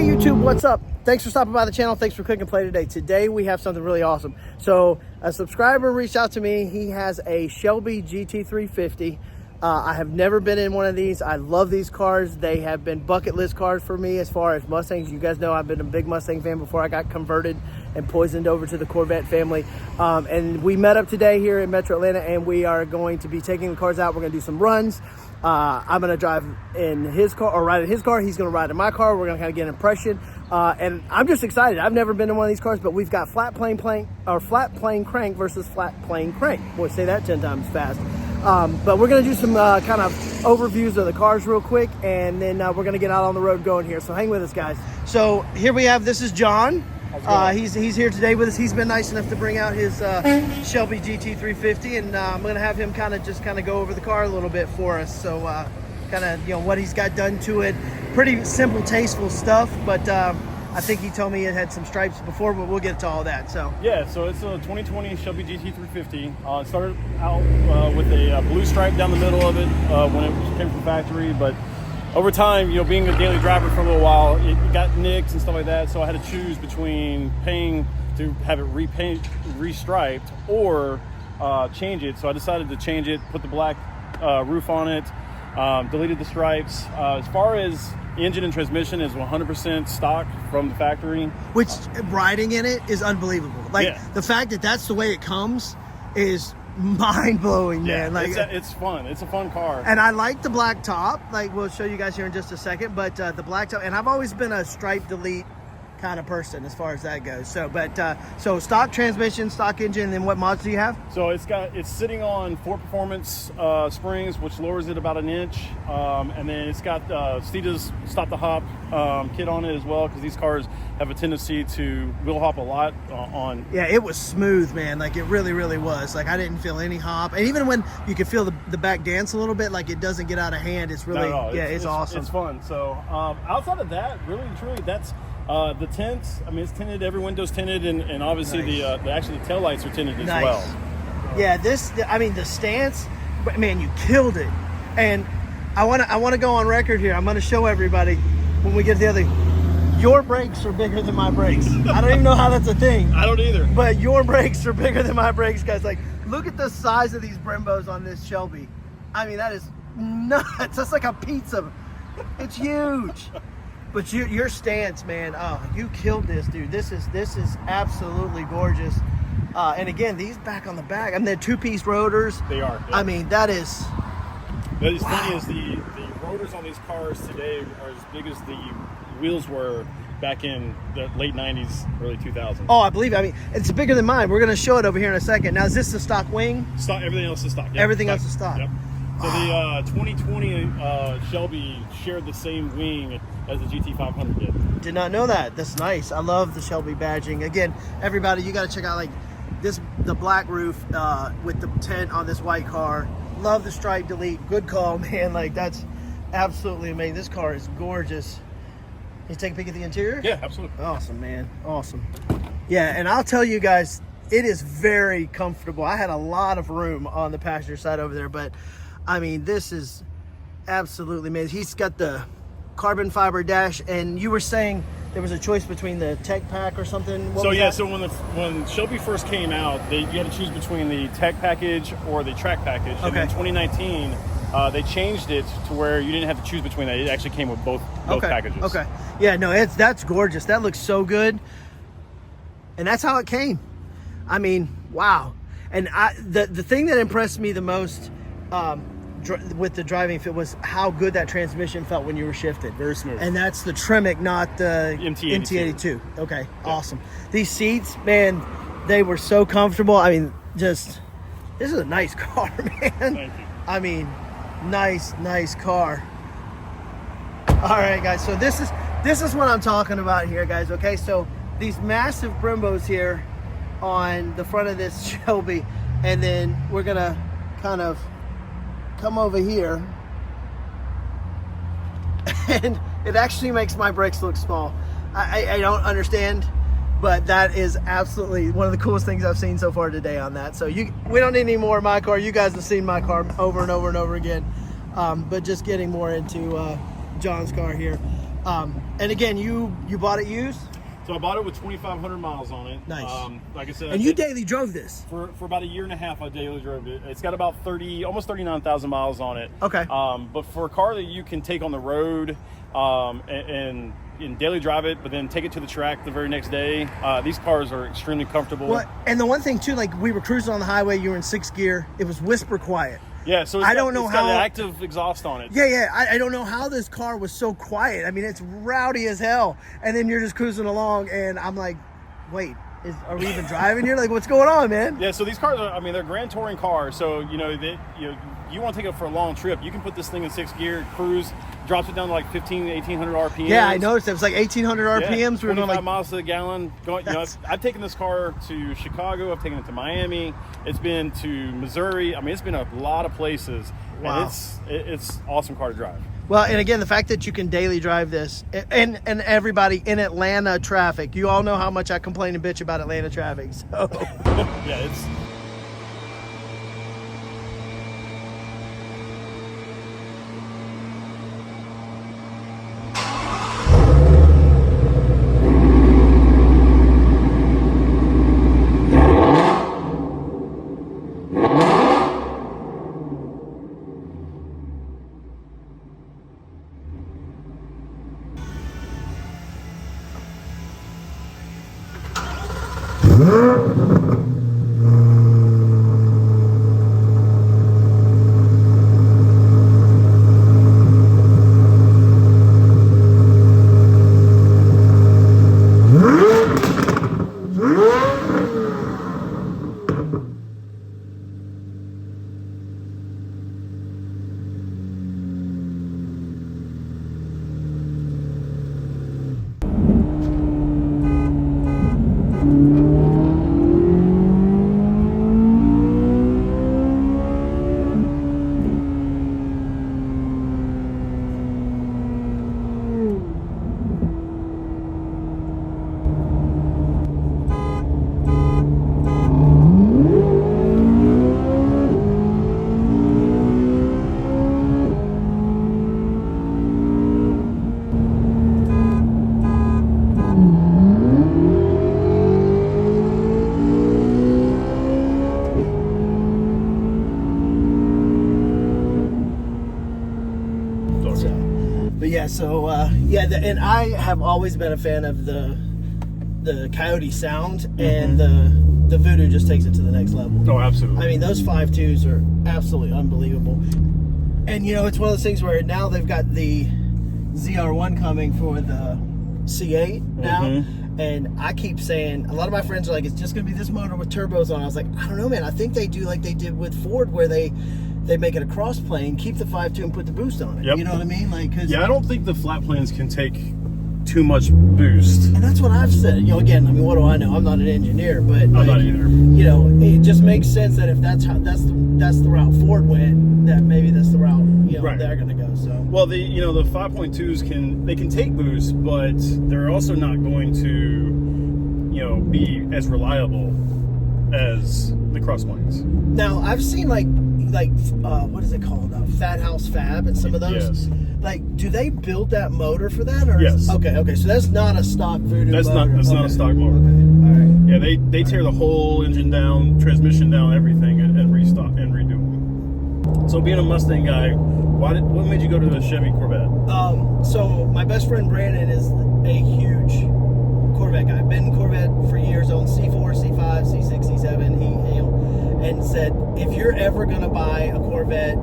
YouTube, what's up? Thanks for stopping by the channel. Thanks for clicking play today. Today we have something really awesome. So a subscriber reached out to me. He has a Shelby GT350. I have never been in one of these. I love these cars. They have been bucket list cars for me as far as Mustangs. You guys know I've been a big Mustang fan before I got converted and poisoned over to the Corvette family. And we met up today here in Metro Atlanta, and we are going to be taking the cars out. We're going to do some runs. I'm going to drive in his car or ride in his car. He's going to ride in my car. We're going to kind of get an impression. And I'm just excited. I've never been in one of these cars, but we've got flat plane crank versus flat plane crank. Boy, say that 10 times fast. But we're going to do some kind of overviews of the cars real quick, and then we're going to get out on the road going here. So hang with us, guys. So here we have, this is John. He's here today with us. He's been nice enough to bring out his Shelby GT350, and I'm going to have him kind of go over the car a little bit for us. So kind of, you know, what he's got done to it. Pretty simple, tasteful stuff, but I think he told me it had some stripes before, but we'll get to all that. So yeah, so it's a 2020 Shelby GT350. It started out with a blue stripe down the middle of it when it came from factory, but over time, you know, being a daily driver for a little while, it got nicks and stuff like that. So I had to choose between paying to have it restriped, or change it. So I decided to change it, put the black roof on it, deleted the stripes. As far as engine and transmission is 100% stock from the factory. Which, riding in it is unbelievable. Like, yeah. The fact that that's the way it comes is mind-blowing, man. Like, it's fun. It's a fun car. And I like the black top. Like, we'll show you guys here in just a second. But the black top, and I've always been a stripe delete kind of person as far as that goes. So, but so stock transmission, stock engine, and then what mods do you have? So it's sitting on 4 performance springs, which lowers it about 1 inch, and then it's got Steeda's stop the hop kit on it as well, because these cars have a tendency to wheel hop a lot on. Yeah, it was smooth, man. Like, it really, really was. Like, I didn't feel any hop, and even when you could feel the back dance a little bit, like, it doesn't get out of hand. It's really, no, it's awesome. It's fun. So outside of that, really and truly, that's the tints. I mean, it's tinted. Every window's tinted, and obviously nice. the tail lights are tinted as nice. well. Yeah, the stance, man, you killed it. And I want to go on record here. I'm going to show everybody when we get to the other. Your brakes are bigger than my brakes. I don't even know how that's a thing. I don't either. But your brakes are bigger than my brakes, guys. Like, look at the size of these Brembos on this Shelby. I mean, that is nuts. That's like a pizza. It's huge. But your stance, man, oh, you killed this, dude. This is absolutely gorgeous. And again, these back on the back, I mean, they're 2-piece rotors. They are. Yeah. I mean, that is. But it's funny is the rotors on these cars today are as big as the wheels were back in the late 90s, early 2000s. Oh, I believe it. I mean, it's bigger than mine. We're going to show it over here in a second. Now, is this the stock wing? Stock. Everything else is stock. Yep. Everything else is stock. Yep. So the 2020 Shelby shared the same wing as the GT500 did. Did not know that. That's nice. I love the Shelby badging. Again, everybody, you got to check out like the black roof with the tent on this white car. Love the stripe delete. Good call, man. Like, that's absolutely amazing. This car is gorgeous. You take a peek at the interior? Yeah, absolutely. Awesome, man. Awesome. Yeah, and I'll tell you guys, it is very comfortable. I had a lot of room on the passenger side over there, but I mean, this is absolutely amazing. He's got the carbon fiber dash, and you were saying there was a choice between the tech pack or something. So yeah, so when Shelby first came out, you had to choose between the tech package or the track package. Okay. And in 2019, they changed it to where you didn't have to choose between that. It actually came with both packages. Okay. Yeah, no, that's gorgeous. That looks so good, and that's how it came. I mean, wow. And the thing that impressed me the most with the driving fit was how good that transmission felt when you were shifted. Very smooth. And that's the Tremec, not the MT82. Okay, yeah. Awesome. These seats, man, they were so comfortable. I mean, this is a nice car, man. Thank you. I mean, nice car. All right, guys, so this is what I'm talking about here, guys, okay? So these massive Brembos here on the front of this Shelby, and then we're gonna kind of come over here, and it actually makes my brakes look small. I don't understand, but that is absolutely one of the coolest things I've seen so far today on that. So we don't need any more of my car. You guys have seen my car over and over and over again, but just getting more into John's car here. And again, you bought it used? So I bought it with 2,500 miles on it. Nice. Like I said, And you daily drove this? For about a year and a half, I daily drove it. It's got about almost 39,000 miles on it. Okay. But for a car that you can take on the road and daily drive it, but then take it to the track the very next day, these cars are extremely comfortable. Well, and the one thing too, like we were cruising on the highway, you were in 6th gear. It was whisper quiet. Yeah, so I don't know it's how got an active exhaust on it. Yeah. I don't know how this car was so quiet. I mean, it's rowdy as hell. And then you're just cruising along, and I'm like, wait, are we even driving here? Like, what's going on, man? Yeah, so these cars are, I mean, they're grand touring cars. So, you want to take it for a long trip. You can put this thing in 6th gear, cruise, drops it down to like 1,800 RPMs. Yeah, I noticed it was like 1,800 RPMs. Yeah, we were 25 going like miles to the gallon. I've taken this car to Chicago. I've taken it to Miami. It's been to Missouri. I mean, it's been a lot of places. Wow. And it's an awesome car to drive. Well, and again, the fact that you can daily drive this, and everybody in Atlanta traffic, you all know how much I complain and bitch about Atlanta traffic. So Yeah, it's. And I have always been a fan of the Coyote sound, and the Voodoo just takes it to the next level. Oh, absolutely. I mean, those 5.2s are absolutely unbelievable. And it's one of those things where now they've got the ZR1 coming for the C8 now. And I keep saying, a lot of my friends are like, it's just going to be this motor with turbos on. I was like, I don't know, man. I think they do like they did with Ford, where they make it a cross plane, keep the 5.2 and put the boost on it. Yep. You know what I mean? Like, I don't think the flat planes can take too much boost. And that's what I've said. Again, I mean, what do I know? I'm not an engineer, but I'm not either. It just makes sense that if that's the route Ford went, that maybe that's the route right. they're going to go. So well, the 5.2s can take boost, but they're also not going to be as reliable as the cross planes. Now I've seen like what is it called? Fat House Fab and some of those. Yes. Like, do they build that motor for that? Or yes. Okay. So that's not a stock Voodoo motor. That's not a stock motor. Okay. All right. Yeah, they tear the whole engine down, transmission down, everything, and restock and redo. So being a Mustang guy, what made you go to the Chevy Corvette? So my best friend Brandon is a huge Corvette guy. Been Corvette for years, owned C4, C5, C6, C7. And said, if you're ever gonna buy a Corvette,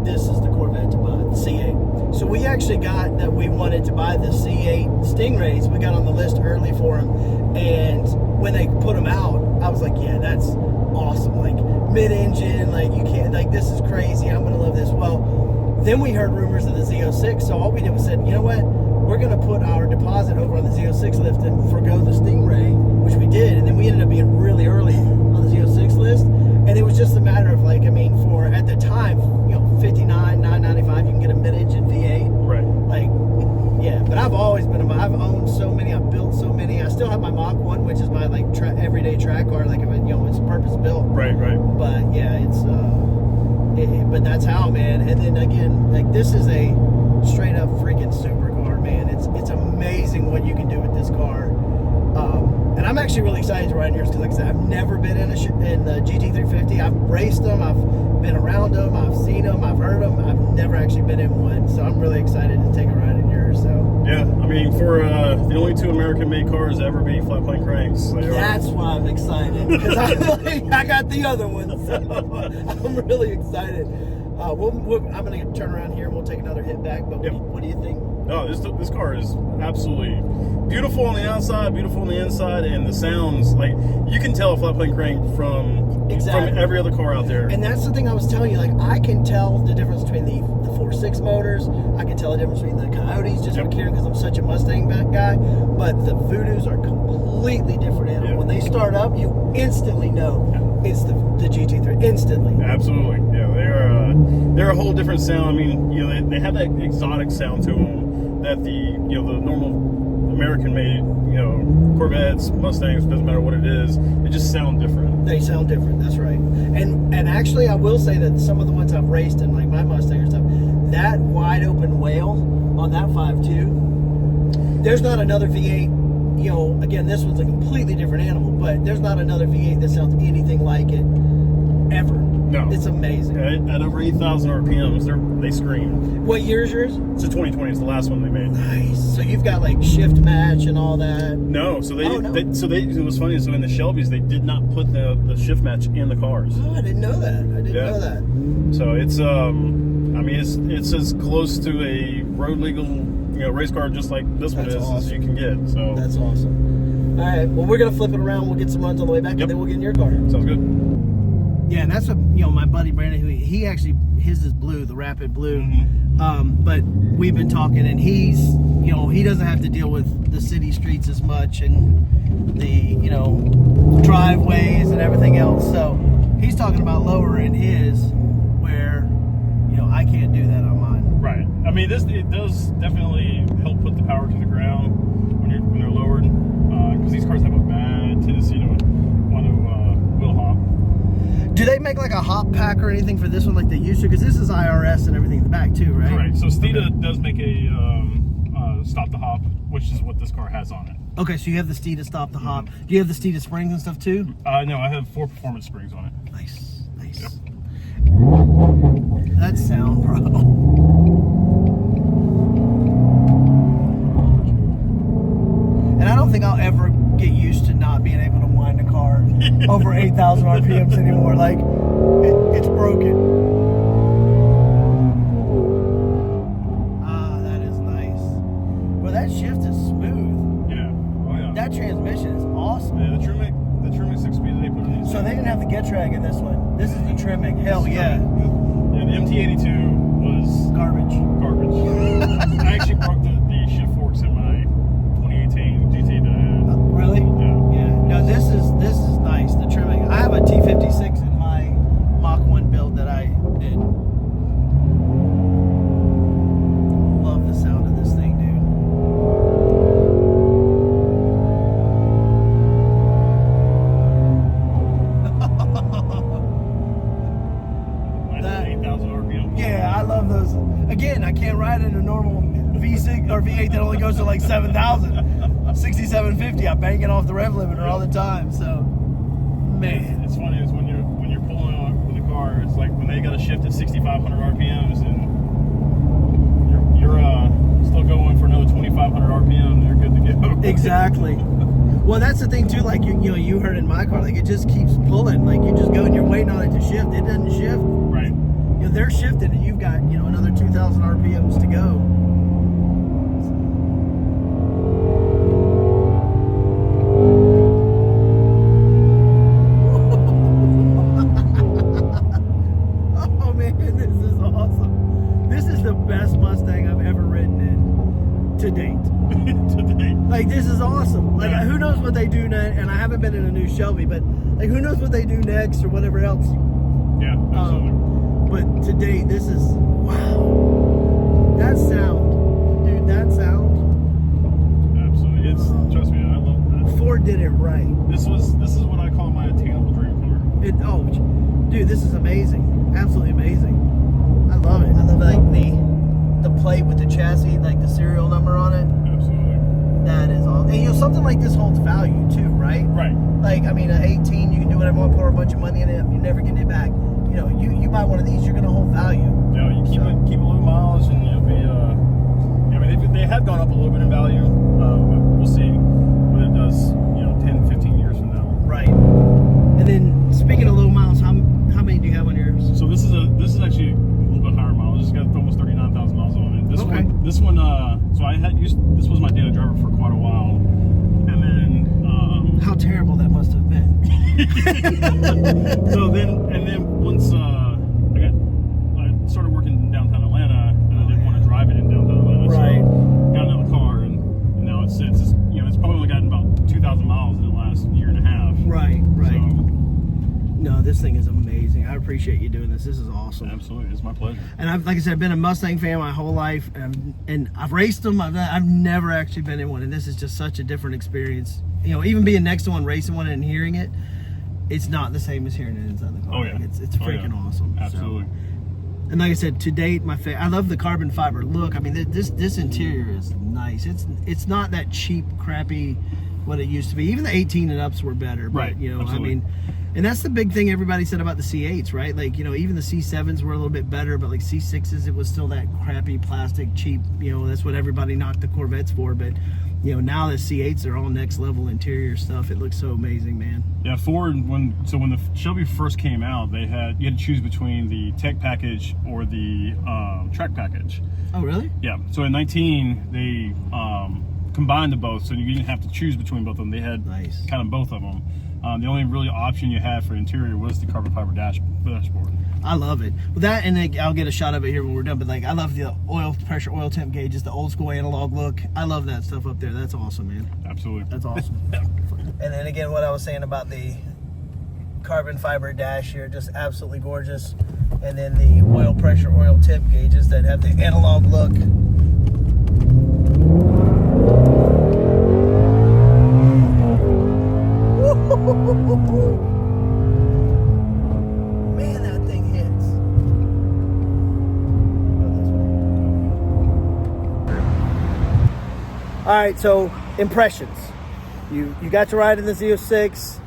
this is the Corvette to buy, the C8. So we actually got that we wanted to buy the C8 Stingrays. We got on the list early for them, and when they put them out, I was like, yeah, that's awesome. Like mid-engine, like you can't, like this is crazy. I'm gonna love this. Well, then we heard rumors of the Z06, so all we did was said, you know what? We're gonna put our deposit over on the Z06 list and forgo the Stingray, which we did, and then we ended up being really early on the Z06 list. And it was just a matter of like, I mean, for at the time, $59,995, you can get a mid-engine V8. Right. Like, yeah. But I've always been I've owned so many. I've built so many. I still have my Mach 1, which is my like everyday track car. Like, it's purpose built. Right. But yeah, but that's how, man. And then again, like this is a straight up freaking supercar, man. It's it's amazing what you can do with this car. And I'm actually really excited to ride in yours because, like I said, I've never been in the GT350. I've raced them, I've been around them, I've seen them, I've heard them. I've never actually been in one, so I'm really excited to take a ride in yours. So yeah, I mean, for the only 2 American-made cars to ever be flat plane cranks. That's why I'm excited, because I got the other one, so I'm really excited. I'm going to turn around here and we'll take another hit back. But what do you think? No, this car is absolutely beautiful on the outside, beautiful on the inside, and the sounds, like, you can tell a flat plane crank from every other car out there. And that's the thing I was telling you, like, I can tell the difference between the 4.6 motors. I can tell the difference between the Coyotes, just from hearing, because I'm such a Mustang guy. But the Voodoos are completely different animals. When they start up, you instantly know it's the GT3, instantly. Absolutely, yeah. They're a whole different sound. I mean, you know, they have that exotic sound to them that the normal American-made, Corvettes, Mustangs, doesn't matter what it is, they just sound different. They sound different, that's right. And actually, I will say that some of the ones I've raced in, like my Mustang or stuff, that wide open whale on that 5.2, there's not another V8, again, this one's a completely different animal, but there's not another V8 that sounds anything like it, ever. No. It's amazing. At over 8,000 RPMs, they scream. What year is yours? It's a 2020. It's the last one they made. Nice. So you've got like shift match and all that. No. So it was funny. So in the Shelbys, they did not put the shift match in the cars. Oh, I didn't know that. I didn't know that. So it's I mean it's as close to a road legal race car just like this one is as you can get. So that's awesome. All right. Well, we're gonna flip it around. We'll get some runs on the way back, and then we'll get in your car. Sounds good. Yeah, and that's what my buddy Brandon, he actually, his is blue, the Rapid blue. But we've been talking, and he's he doesn't have to deal with the city streets as much and the driveways and everything else. So he's talking about lowering his where I can't do that on mine. Right. I mean, it does definitely help put the power to the ground when they're lowered, because these cars have a bad tendency to want to wheel hop. Do they make like a hop pack or anything for this one like they used to? Because this is IRS and everything in the back too, right? Right. So Steeda does make a stop the hop, which is what this car has on it. Okay, so you have the Steeda stop the hop. Do you have the Steeda springs and stuff too? No, I have 4 performance springs on it. Nice, nice. Yep. That sound, bro. And I don't think I'll ever get used to not being able to wind a car over 8,000 RPMs anymore. Like, it's broken. Ah, that is nice. Well, that shift is smooth. Yeah. Oh yeah. That transmission is awesome. Yeah, the Trumec 6-speed they put in. So they didn't have the Getrag in this one. This is the Trumec. Hell yeah. Yeah, the MT82 was garbage. I actually broke the shift forks in my 2018 GT that I had. Really? Yeah. Yeah. No, this is nice. The Trumec. I have a T56 in my Mach 1 build that I did. Love the sound of this thing, dude. That 8,000 RPM. Yeah, I love those. Again, I can't ride in a normal V6 or V8 that only goes to like 7,000. 6750. I bang it off the rev limiter all the time. So, man, it's funny. It's when you're pulling on with the car. It's like when they got to shift at 6,500 RPMs and you're still going for another 2,500 RPM. You're good to go. Exactly. Well, that's the thing too. Like you heard in my car, like it just keeps pulling. Like you just go and you're waiting on it to shift. It doesn't shift. Right. They're shifting, and you've got another 2,000 RPMs to go. Oh man, this is awesome. This is the best Mustang I've ever ridden in to date. To date. Like, this is awesome. Like, who knows what they do next? And I haven't been in a new Shelby, but like, who knows what they do next or whatever else. Yeah, absolutely. But to date, this is, wow. That sound, dude, that sound. Absolutely. Trust me, I love that. Ford did it right. This is what I call my attainable dream car. Dude, this is amazing. Absolutely amazing. I love it. I love like the plate with the chassis, like the serial number on it. like this holds value too, right? Right. Like, I mean, at 18, you can do whatever you want, pour a bunch of money in it, you never get it back. You know, you buy one of these, you're going to hold value. You know, you keep a low mileage, and it'll be. I mean, they have gone up a little bit in value. We'll see what it does. 10, 15 years from now. Right. And then speaking of low miles, how many do you have on yours? So this is actually a little bit higher mileage. It's got almost 39,000 miles on it. This one. So I had used. This was my daily driver for quite a while, and then. How terrible that must have been. So then once I started working in downtown Atlanta, and I didn't want to drive it in downtown Atlanta. Right. So got another car, and now it's probably only gotten about 2,000 miles in the last year and a half. Right. So, no, this thing is amazing. I appreciate you doing this. This is awesome. absolutely, it's my pleasure. And like I said, I've been a Mustang fan my whole life, and I've raced them. I've never actually been in one, and this is just such a different experience. Even being next to one, racing one, and hearing it, it's not the same as hearing it inside the car. Oh yeah, it's freaking awesome. Absolutely. So, and like I said, to date, I love the carbon fiber look. I mean, this interior is nice. It's not that cheap, crappy what it used to be. Even the 18 and ups were better. But, Right. I mean, and that's the big thing everybody said about the C8s, right? Like, even the C7s were a little bit better, but like C6s, it was still that crappy plastic, cheap. That's what everybody knocked the Corvettes for. But now the C8s are all next level interior stuff. It looks so amazing, man. Yeah, Ford, when the Shelby first came out, you had to choose between the tech package or the track package. Oh, really? Yeah. So in 19, they combined the both, so you didn't have to choose between both of them. They had kind of both of them. The only really option you had for interior was the carbon fiber dashboard. I love it. Well, that, and I'll get a shot of it here when we're done, but like, I love the pressure oil temp gauges, the old school analog look. I love that stuff up there. That's awesome, man. Absolutely. That's awesome. And then again, what I was saying about the carbon fiber dash here, just absolutely gorgeous. And then the oil temp gauges that have the analog look. Man, that thing hits. All right, so impressions. You got to ride in the Z06.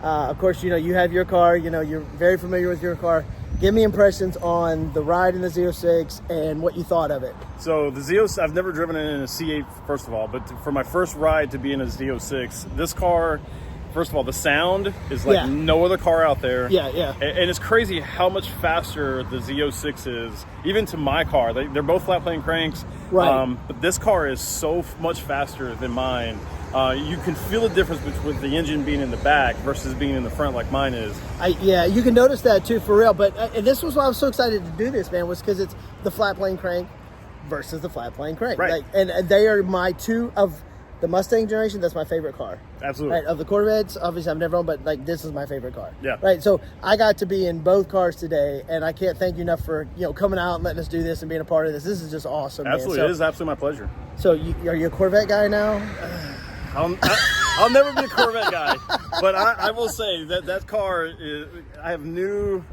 Of course, you have your car. You're very familiar with your car. Give me impressions on the ride in the Z06 and what you thought of it. So the Z06, I've never driven it in a C8, first of all, but for my first ride to be in a Z06, this car, first of all, the sound is like no other car out there. Yeah. And it's crazy how much faster the Z06 is, even to my car. They're both flat plane cranks, right? But this car is so much faster than mine. You can feel the difference between the engine being in the back versus being in the front like mine is. Yeah, you can notice that too, for real. But and this was why I was so excited to do this, man, was because it's the flat plane crank versus the flat plane crank. Right. Like, and they are my two of the Mustang generation. That's my favorite car. Absolutely. Right, of the Corvettes, obviously I've never owned, but like this is my favorite car. Yeah. Right. So I got to be in both cars today, and I can't thank you enough for coming out and letting us do this and being a part of this. This is just awesome. Absolutely, man. It is absolutely my pleasure. So are you a Corvette guy now? I'll never be a Corvette guy, but I will say that car is. I have new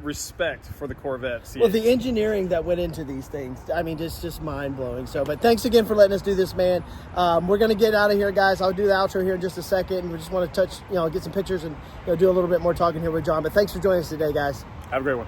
respect for the Corvette. C8. Well, the engineering that went into these things, I mean, just mind blowing. So, but thanks again for letting us do this, man. We're gonna get out of here, guys. I'll do the outro here in just a second, and we just want to touch, get some pictures and do a little bit more talking here with John. But thanks for joining us today, guys. Have a great one.